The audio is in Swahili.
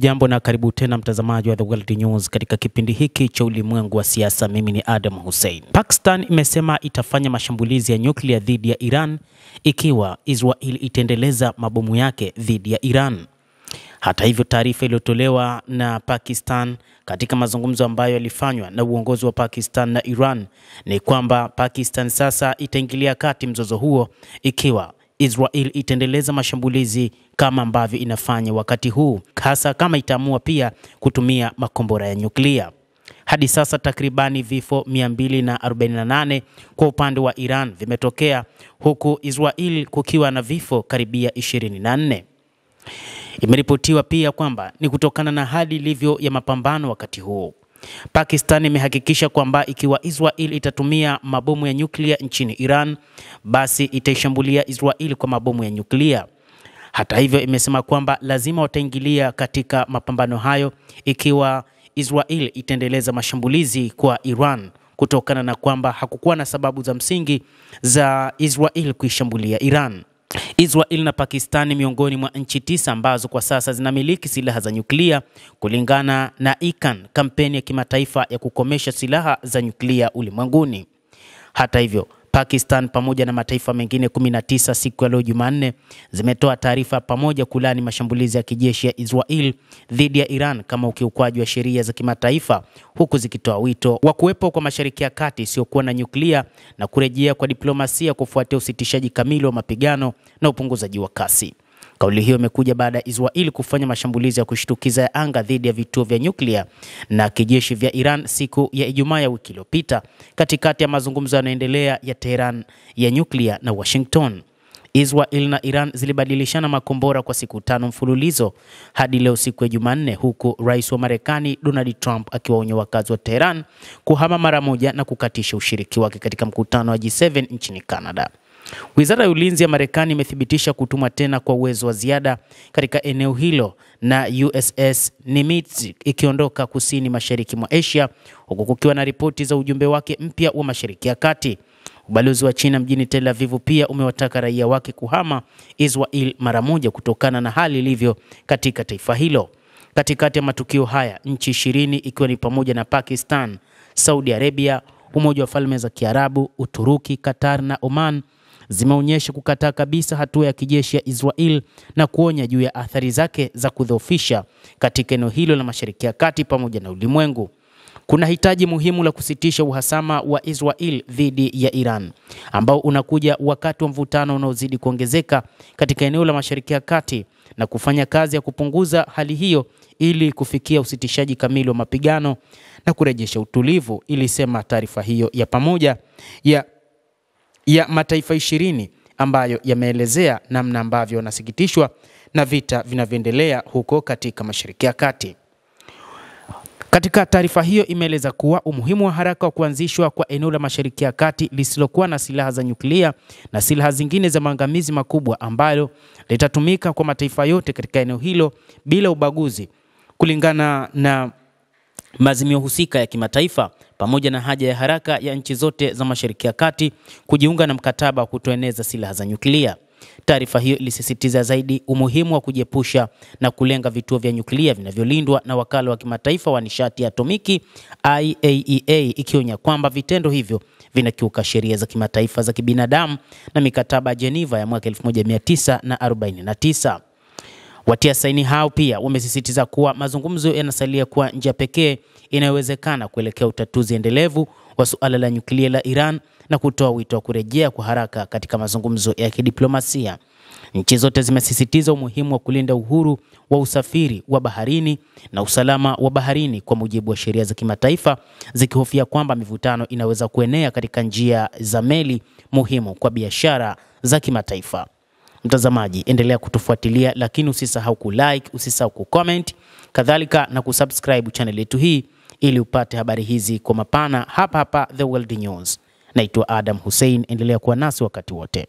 Hujambo na karibu tena mtazamaji wa The World News katika kipindi hiki cha ulimwengu wa siasa. Mimi ni Adam Hussein. Pakistan imesema itafanya mashambulizi ya nyuklia dhidi ya Iran ikiwa Israel itaendeleza mabomu yake dhidi ya Iran. Hata hivyo, taarifa iliyotolewa na Pakistan katika mazungumzo ambayo yalifanywa na uongozi wa Pakistan na Iran ni kwamba Pakistan sasa itaingilia kati mzozo huo ikiwa Israel itaendeleza mashambulizi kama ambavyo inafanya wakati huu, hasa kama itaamua pia kutumia makombora ya nyuklia. Hadi sasa takribani vifo 248 kwa upande wa Iran vimetokea, huku Israel kukiwa na vifo karibia 24. Imeripotiwa pia kwamba ni kutokana na hali ilivyo ya mapambano wakati huu. Pakistan imehakikisha kwamba ikiwa Israel itatumia mabomu ya nyuklia nchini Iran, basi itaishambulia Israel kwa mabomu ya nyuklia. Hata hivyo, imesema kwamba lazima wataingilia katika mapambano hayo ikiwa Israel itaendeleza mashambulizi kwa Iran, kutokana na kwamba hakukuwa na sababu za msingi za Israel kuishambulia Iran. Israel na Pakistan miongoni mwa nchi 9 ambazo kwa sasa zinamiliki silaha za nyuklia kulingana na ICAN, kampeni ya kimataifa ya kukomesha silaha za nyuklia ulimwenguni. Hata hivyo, Pakistan pamoja na mataifa mengine 19 siku ya leo Jumanne zimetoa taarifa pamoja kulani mashambulizi ya kijeshi ya Israel dhidi ya Iran kama ukiukwaji wa sheria za kimataifa, huku zikitoa wito wa kuwepo kwa Mashariki ya Kati isiyokuwa na nyuklia na kurejea kwa diplomasia kufuatia usitishaji kamili wa mapigano na upunguzaji wa kasi. Kauli hiyo imekuja baada ya Israel kufanya mashambulizi ya kushtukiza ya anga dhidi ya vituo vya nyuklia na kijeshi vya Iran siku ya Ijumaa ya wiki iliyopita, katikati ya mazungumzo yanayoendelea ya Tehran ya nyuklia na Washington. Israel na Iran zilibadilishana makombora kwa siku 5 mfululizo hadi leo siku ya Jumanne, huku Rais wa Marekani Donald Trump akiwaonya wakazi wa Tehran kuhama mara moja na kukatisha ushiriki wake katika mkutano wa G7 nchini Canada. Wizara ya Ulinzi ya Marekani imethibitisha kutumwa tena kwa uwezo wa ziada katika eneo hilo na USS Nimitz ikiondoka kusini mashariki mwa Asia, huku kukiwa na ripoti za ujumbe wake mpya wa Mashariki ya Kati. Ubalozi wa China mjini Tel Aviv pia umewataka raia wake kuhama Israel mara moja kutokana na hali ilivyo katika taifa hilo. Katikati ya matukio haya, nchi 20 ikiwa ni pamoja na Pakistan, Saudi Arabia, Umoja wa Falme za Kiarabu, Uturuki, Qatar na Oman zimeonyesha kukataa kabisa hatua ya kijeshi ya Israel na kuonya juu ya athari zake za kudhoofisha katika eneo hilo la Mashariki ya Kati pamoja na ulimwengu. Kuna hitaji muhimu la kusitisha uhasama wa Israel dhidi ya Iran, ambao unakuja wakati wa mvutano unaozidi kuongezeka katika eneo la Mashariki ya Kati, na kufanya kazi ya kupunguza hali hiyo ili kufikia usitishaji kamili wa mapigano na kurejesha utulivu, ilisema taarifa hiyo ya pamoja ya mataifa 20 ambayo yameelezea namna ambavyo wanasikitishwa na vita vinavyoendelea huko katika Mashariki ya Kati. Katika taarifa hiyo imeeleza kuwa umuhimu wa haraka wa kuanzishwa kwa eneo la Mashariki ya Kati lisilokuwa na silaha za nyuklia na silaha zingine za maangamizi makubwa, ambalo litatumika kwa mataifa yote katika eneo hilo bila ubaguzi, kulingana na maazimio husika ya kimataifa, pamoja na haja ya haraka ya nchi zote za Mashariki ya Kati kujiunga na mkataba wa kutoeneza silaha za nyuklia. Taarifa hiyo ilisisitiza zaidi umuhimu wa kujiepusha na kulenga vituo vya nyuklia vinavyolindwa na wakala wa kimataifa wa nishati ya atomiki IAEA, ikionya kwamba vitendo hivyo vinakiuka sheria za kimataifa za kibinadamu na mikataba ya Geneva ya mwaka 1949. Watia saini hao pia wamesisitiza kuwa mazungumzo yanasalia kuwa njia pekee inayowezekana kuelekea utatuzi endelevu wa suala la nyuklia la Iran, na kutoa wito wa kurejea kwa haraka katika mazungumzo ya kidiplomasia. Nchi zote zimesisitiza umuhimu wa kulinda uhuru wa usafiri wa baharini na usalama wa baharini kwa mujibu wa sheria za kimataifa, zikihofia kwamba mivutano inaweza kuenea katika njia za meli muhimu kwa biashara za kimataifa. Mtazamaji, endelea kutufuatilia, lakini usisahau kulike, usisahau kucomment, kadhalika na kusubscribe channel yetu hii ili upate habari hizi kwa mapana hapa The World News. Naitwa Adam Hussein, endelea kuwa nasi wakati wote.